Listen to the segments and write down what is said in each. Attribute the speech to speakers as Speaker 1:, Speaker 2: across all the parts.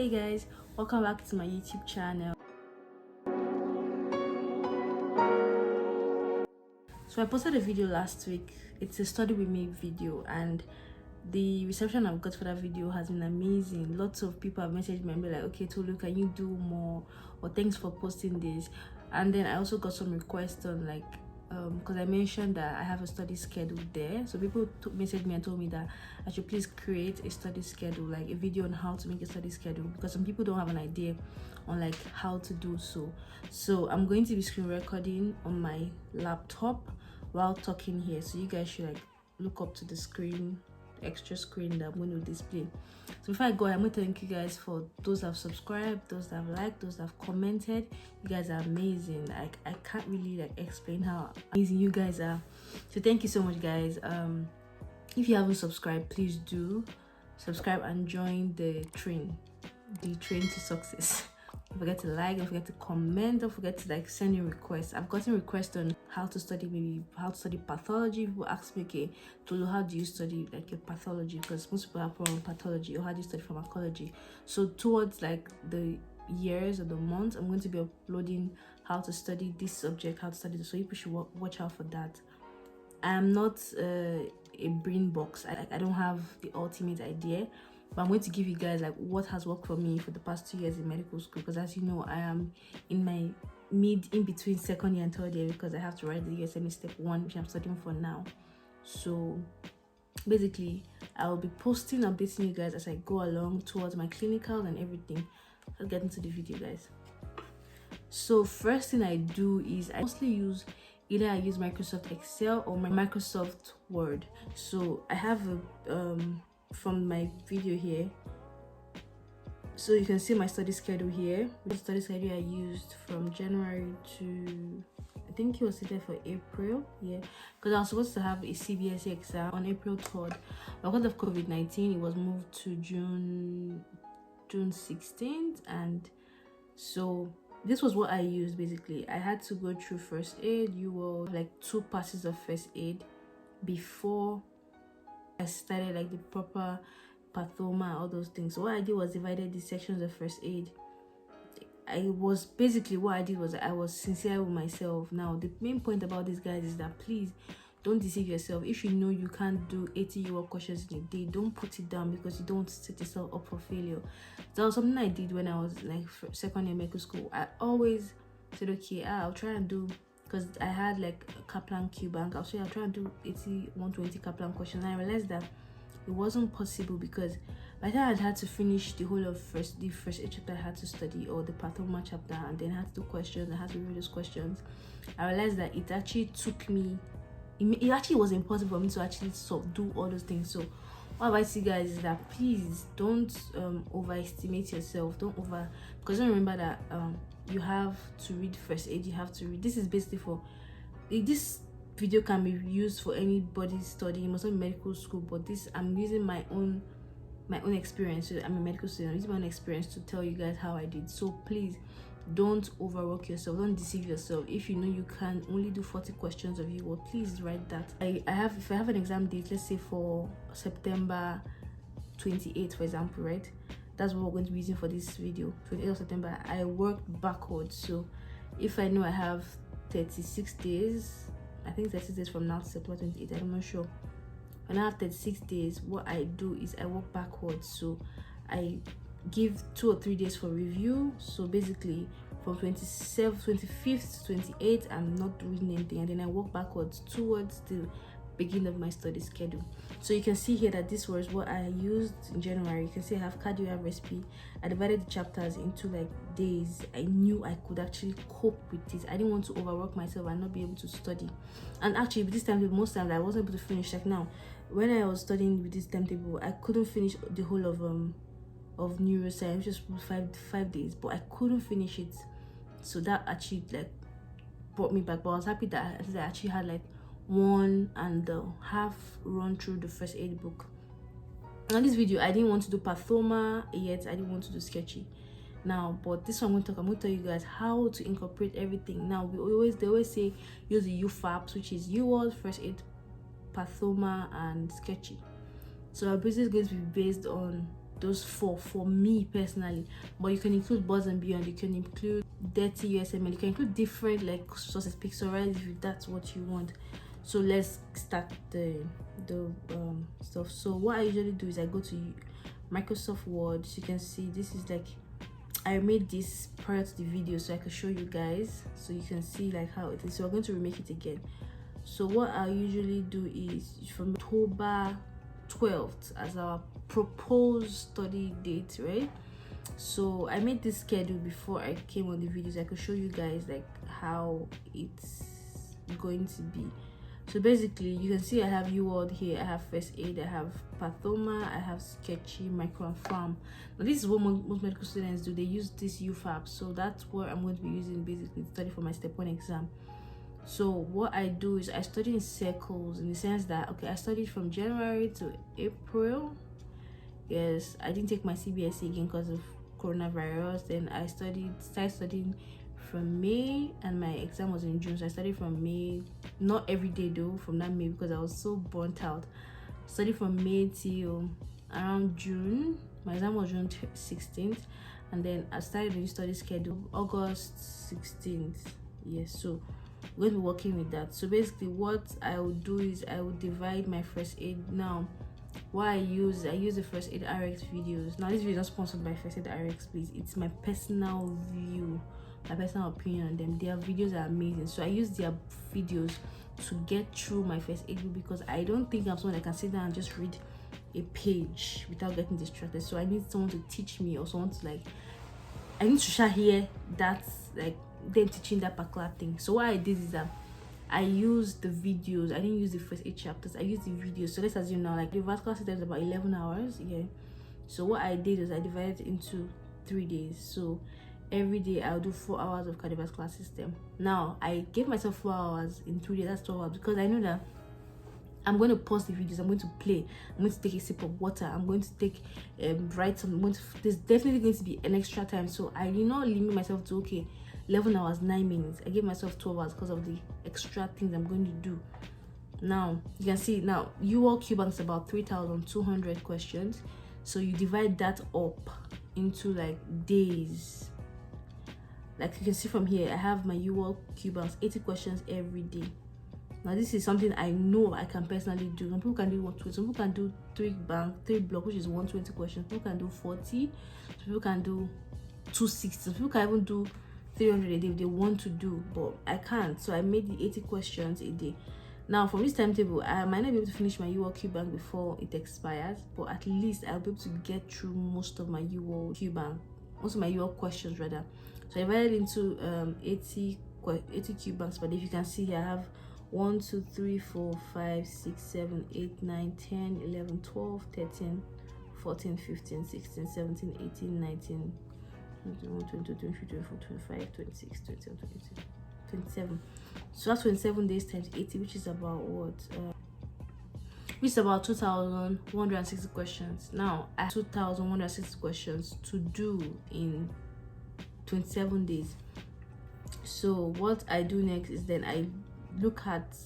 Speaker 1: Hey guys, welcome back to my YouTube channel. So I posted a video last week. It's a study with me video, and the reception I've got for that video has been amazing. Lots of people have messaged me and be like, okay Tolu, can you do more, or thanks for posting this. And then I also got some requests on like because I mentioned that I have a study schedule there, so people messaged me and told me that I should please create a study schedule, like a video on how to make a study schedule, because some people don't have an idea on like how to do so. So I'm going to be screen recording on my laptop while talking here, so you guys should like look up to the screen, extra screen that I'm going to display. So before I go, I'm going to thank you guys for those that have subscribed, those that have liked, those that have commented. You guys are amazing. I can't really like explain how amazing you guys are. So thank you so much, guys. If you haven't subscribed, please do subscribe and join the train to success. Don't forget to like, don't forget to comment, don't forget to like send in requests. I've gotten requests on how to study, maybe how to study pathology. People ask me, okay Tolu, how do you study like your pathology, because most people have problem pathology, or how do you study pharmacology. So towards like the years or the months, I'm going to be uploading how to study this subject, how to study this, so people should watch out for that. I am not a brain box. I don't have the ultimate idea, but I'm going to give you guys like what has worked for me for the past 2 years in medical school, because as you know, I am in my in between second year and third year, because I have to write the USMLE Step 1, which I'm studying for now. So basically I will be posting, updating you guys as I go along towards my clinicals and everything. Let's get into the video, guys. So first thing I do is I mostly use either I use Microsoft Excel or my Microsoft Word. So I have a from my video here, so you can see my study schedule here. The study schedule I used from January to, I think it was set for April, yeah, because I was supposed to have a CBSE exam on April 3rd, but because of COVID-19 it was moved to June 16th. And so this was what I used. Basically I had to go through first aid. You will like 2 passes of first aid before I started like the proper pathoma, all those things. So what I did was divided the sections of first aid. What I did was I was sincere with myself. Now the main point about these guys is that please don't deceive yourself. If you know you can't do 80 UL questions in a day, don't put it down, because you don't set yourself up for failure. That was something I did when I was like second year medical school. I always said, okay, I'll try and do, because I had like a Kaplan Q bank. I'll try and do 80 120 Kaplan questions. And I realized that it wasn't possible, because by the time I had to finish the whole of the first aid chapter I had to study, or the pathoma chapter, and then I had to do questions, I had to review those questions, I realized that it actually took me, it actually was impossible for me to actually do all those things. So what advice you guys is that please don't overestimate yourself. Because don't remember that you have to read first aid, you have to read, this is basically for, this video can be used for anybody studying, it must not be medical school, but this I'm using my own experience. So I'm a medical student, I'm using my own experience to tell you guys how I did. So please don't overwork yourself, don't deceive yourself. If you know you can only do 40 questions of UL, please write that. If I have an exam date, let's say for September 28th, for example, right, that's what we're going to be using for this video, 28th of September. I worked backwards. So if I know I have 36 days, I think 36 days from now to September 28th, I'm not sure. When I have 36 days, what I do is I work backwards. So I give 2 or 3 days for review. So basically from 25th to 28th, I'm not reading anything, and then I work backwards towards the beginning of my study schedule. So you can see here that this was what I used in January. You can see I have cardio, I have recipe. I divided the chapters into like days. I knew I could actually cope with this. I didn't want to overwork myself and not be able to study. And actually with this timetable, most times I wasn't able to finish. Like now, when I was studying with this timetable, I couldn't finish the whole of neuroscience, just 5 days, but I couldn't finish it. So that actually like brought me back. But I was happy that I actually had like 1.5 run through the first aid book. On this video, I didn't want to do pathoma yet, I didn't want to do sketchy now, but this one I'm going to tell you guys how to incorporate everything. Now they always say use the UFAPs, which is UL, first aid, pathoma, and sketchy. So our business is going to be based on those four for me personally, but you can include Buzz and Beyond, you can include Dirty USMLE, you can include different like sources, pixelized if that's what you want. So let's start the stuff. So what I usually do is I go to Microsoft Word. So you can see this is like, I made this prior to the video so I could show you guys, so you can see like how it is. So we're going to remake it again. So what I usually do is from October 12th as our proposed study date, right? So I made this schedule before I came on the videos. I could show you guys like how it's going to be. So basically you can see I have UWorld here, I have first aid, I have pathoma, I have sketchy, micro and farm. Now this is what most medical students do. They use this UFAB, so that's what I'm going to be using basically to study for my step 1 exam. So what I do is I study in circles, in the sense that, okay, I studied from January to April. Yes, I didn't take my CBSE again because of coronavirus. Then I started studying from May, and my exam was in June. So I studied from May, not every day though, from that May, because I was so burnt out. Studied from May till around June. My exam was June 16th, and then I started a new study schedule August 16th. Yes, so we're going to be working with that. So basically what I would do is I would divide my first aid. Now what I use the first aid RX videos. Now this video is not sponsored by first aid RX, please. It's my personal view, my personal opinion on them. Their videos are amazing, so I use their videos to get through my first aid book, because I don't think I'm someone that can sit down and just read a page without getting distracted. So I need someone to teach me, or someone to like, I need to share here that's like them teaching that particular thing. So what I did is that I used the videos. I didn't use the first 8 chapters, I used the videos. So let's assume now like the vascular system is about 11 hours. Yeah, so what I did is I divided it into 3 days. So every day I'll do 4 hours of cardiovascular system. Now I gave myself 4 hours in 3 days. That's 12 hours, because I know that I'm going to pause the videos, I'm going to play, I'm going to take a sip of water, I'm going to take write some, there's definitely going to be an extra time. So I did not limit myself to, okay, 11 hours 9 minutes. I gave myself 12 hours because of the extra things I'm going to do. Now you can see now UWorld Q Bank is about 3,200 questions. So you divide that up into like days. Like you can see from here, I have my UWorld Q Banks, 80 questions every day. Now this is something I know I can personally do. Some people can do 120, some people can do 3 block, which is 120 questions. Some people can do 40, some people can do 260, some people can even do 300 a day if they want to do, but I can't. So I made the 80 questions a day. Now from this timetable, I might not be able to finish my UWorld Q Bank before it expires, but at least I'll be able to get through most of my UWorld Q Bank, most of my UWorld questions rather. So I divided into 80 Q Banks, but if you can see here, I have 1 2 3 4 5 6 7 8 9 10 11 12 13 14 15 16 17 18 19 21 22 23 24 25 26 27 28 27. So that's 27 days times 80, which is about what which is about 2,160 questions. Now I have 2,160 questions to do in 27 days. So what I do next is then I look at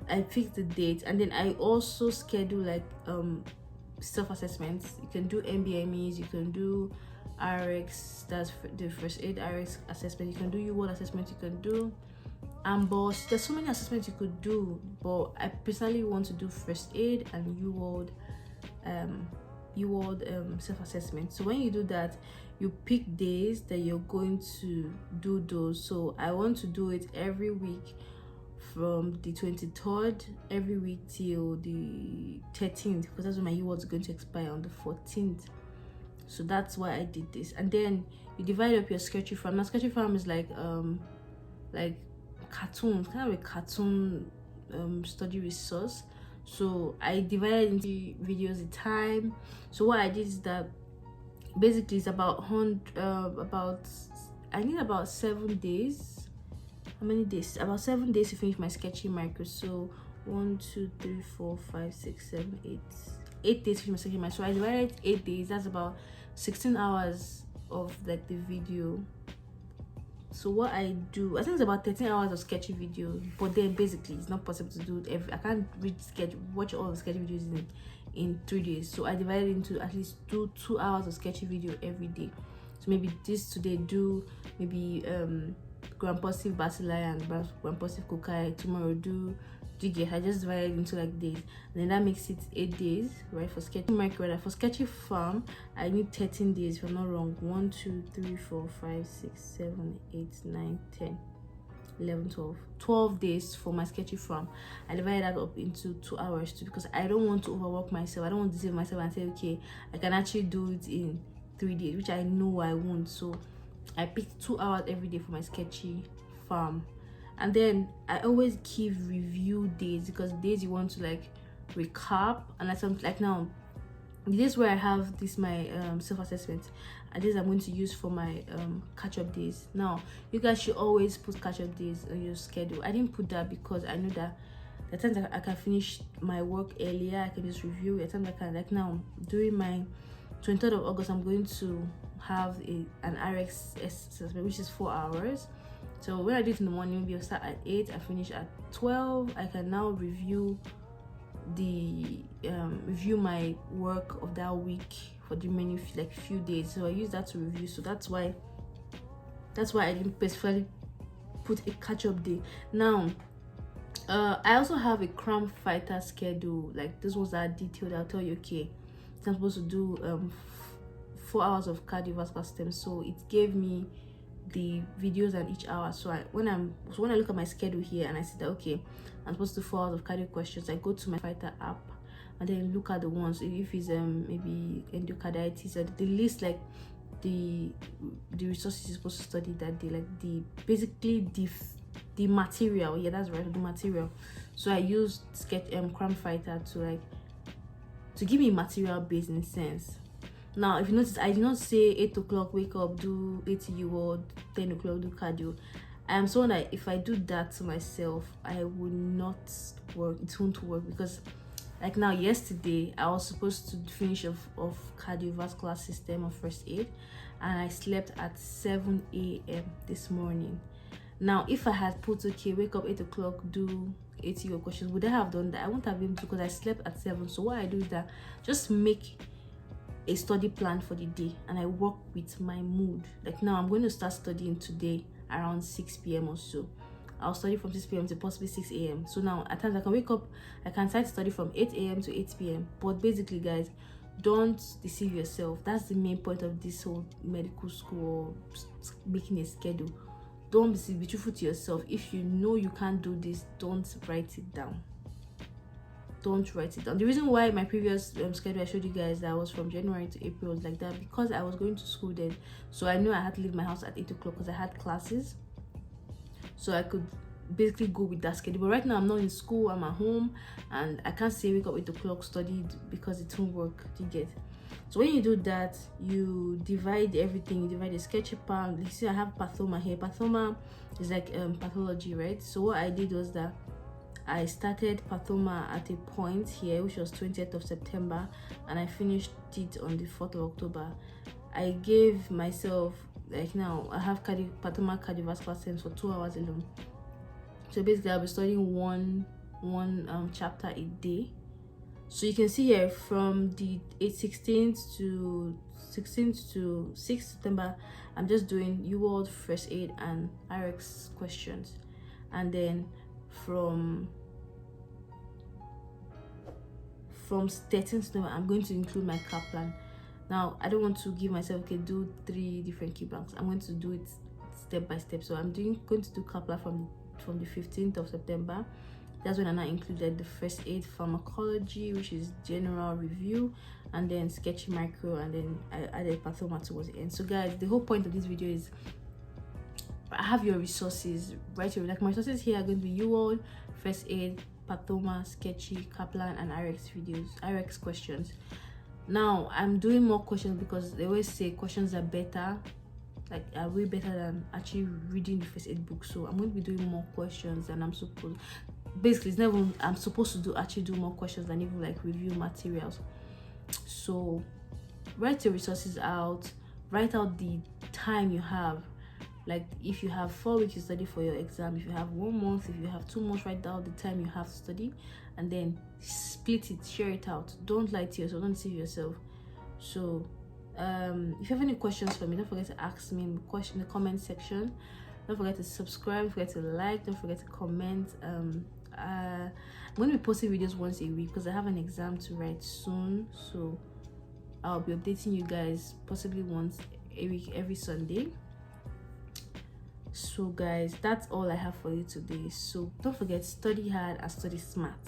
Speaker 1: I pick the date, and then I also schedule like self-assessments. You can do NBMEs, you can do RX, that's the first aid RX assessment, you can do UWorld assessment, you can do AMBOSS. There's so many assessments you could do, but I personally want to do first aid and UWorld self-assessment. So when you do that, you pick days that you're going to do those. So I want to do it every week from the 23rd every week till the 13th, because that's when my UWorld is going to expire on the 14th. So that's why I did this. And then you divide up your sketchy farm. Now sketchy farm is like cartoons, kind of a cartoon study resource. So I divided into videos at a time. So what I did is that basically it's about I need about 7 days. How many days? About 7 days to finish my sketchy micro. So 1 2 3 4 5 6 7 8 days to finish my sketchy micro. So I divided 8 days. That's about 16 hours of like the video. So what I do, I think it's about 13 hours of sketchy video, but then basically it's not possible to do every, I can't watch all the sketchy videos in 3 days. So I divided into at least 2 hours of sketchy video every day. So maybe this today do maybe gram-positive bacilli and gram-positive cocci. Tomorrow do get. I just divided into like days, and then that makes it 8 days, right? For sketchy micro, for sketchy farm, I need 13 days if I'm not wrong. 1 2 3 4 5 6 7 8 9 10 11 12 days for my sketchy farm. I divided that up into 2 hours too, because I don't want to overwork myself. I don't want to deceive myself and say, okay, I can actually do it in 3 days, which I know I won't. So I picked 2 hours every day for my sketchy farm. And then I always keep review days, because days you want to like recap, and like now the days where I have this my self-assessment, and days I'm going to use for my catch-up days. Now you guys should always put catch-up days on your schedule. I didn't put that because I know that the times I can finish my work earlier, I can just review. The times I can, like now during my 23rd of August, I'm going to have an RX assessment, which is 4 hours. So when I do it in the morning, maybe I'll start at 8, I finish at 12. I can now review my work of that week for the remaining like few days. So I use that to review. So that's why I didn't specifically put a catch-up day. Now I also have a cram fighter schedule. Like this was that detailed. I'll tell you, okay, I'm supposed to do 4 hours of cardiovascular system. So it gave me the videos at each hour. So when I look at my schedule here and I see that, okay, I'm supposed to do 4 hours of cardio questions, I go to my fighter app and then look at the ones, if it's maybe endocarditis, or the list, like the resources you're supposed to study that day, like basically the material. Yeah, that's right, the material. So I used cram fighter to give me material based in sense. Now, if you notice, I did not say 8 o'clock wake up, do ATU, or 10 o'clock do cardio. I am someone that if I do that to myself, I will not work. It won't work, because like now, yesterday I was supposed to finish of cardiovascular system of first aid, and I slept at 7 a.m. this morning. Now, if I had put, okay, wake up 8 o'clock, do ATU questions, would I have done that? I wouldn't have been able to, because I slept at 7. So what I do is that just make a study plan for the day, and I work with my mood. Like now, I'm going to start studying today around 6 p.m. or so. I'll study from 6 p.m. to possibly 6 a.m. So now at times I can wake up, I can start to study from 8 a.m. to 8 p.m. But basically, guys, don't deceive yourself. That's the main point of this whole medical school, making a schedule. Don't be truthful to yourself. If you know you can't do this, don't write it down. Don't write it down. The reason why my previous schedule I showed you guys that was from January to April was like that, because I was going to school then. So I knew I had to leave my house at 8 o'clock because I had classes. So I could basically go with that schedule. But right now I'm not in school, I'm at home, and I can't say wake up 8 o'clock studied, because it won't work. Do you get? So when you do that, you divide everything. You divide the sketchy part. You see I have pathoma here. Pathoma is like pathology, right? So what I did was that I started pathoma at a point here, which was 20th of September, and I finished it on the 4th of October. I gave myself, like now, I have pathoma cardiovascular sense for 2 hours alone. So basically, I'll be studying one chapter a day. So you can see here from the 16th to 6th September, I'm just doing UWorld, first aid, and RX questions, and then from 13th November, I'm going to include my Kaplan. Now, I don't want to give myself, okay, do 3 different key banks. I'm going to do it step by step. So I'm going to do Kaplan from the 15th of September. That's when I now included the first aid, pharmacology, which is general review, and then sketchy micro, and then I added pathoma towards the end. So guys, the whole point of this video is I have your resources right here. Like my resources here are going to be UWorld, first aid, pathoma, sketchy, Kaplan, and RX questions. Now I'm doing more questions because they always say questions are better, like are way better than actually reading the first aid book. So I'm going to be doing more questions than I'm supposed. Basically, it's never I'm supposed to actually do more questions than even like review materials. So write your resources out, write out the time you have, Like if you have 4 weeks to study for your exam, if you have 1 month, if you have 2 months, write down the time you have to study and then split it, share it out. Don't lie to yourself, don't deceive yourself. So if you have any questions for me, don't forget to ask me in the comment section. Don't forget to subscribe, don't forget to like, don't forget to comment. I'm going to be posting videos once a week because I have an exam to write soon, so I'll be updating you guys possibly once a week, every Sunday. So guys, that's all I have for you today. So don't forget, study hard and study smart.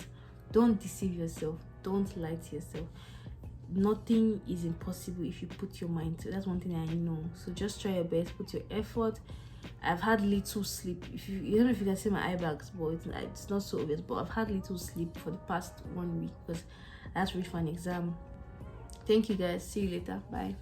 Speaker 1: Don't deceive yourself, don't lie to yourself. Nothing is impossible if you put your mind to it. That's one thing I know. So just try your best, put your effort. I've had little sleep. If you don't know if you can see my eye bags, but it's not so obvious, but I've had little sleep for the past 1 week because I had to read for an exam. Thank you guys, see you later, bye.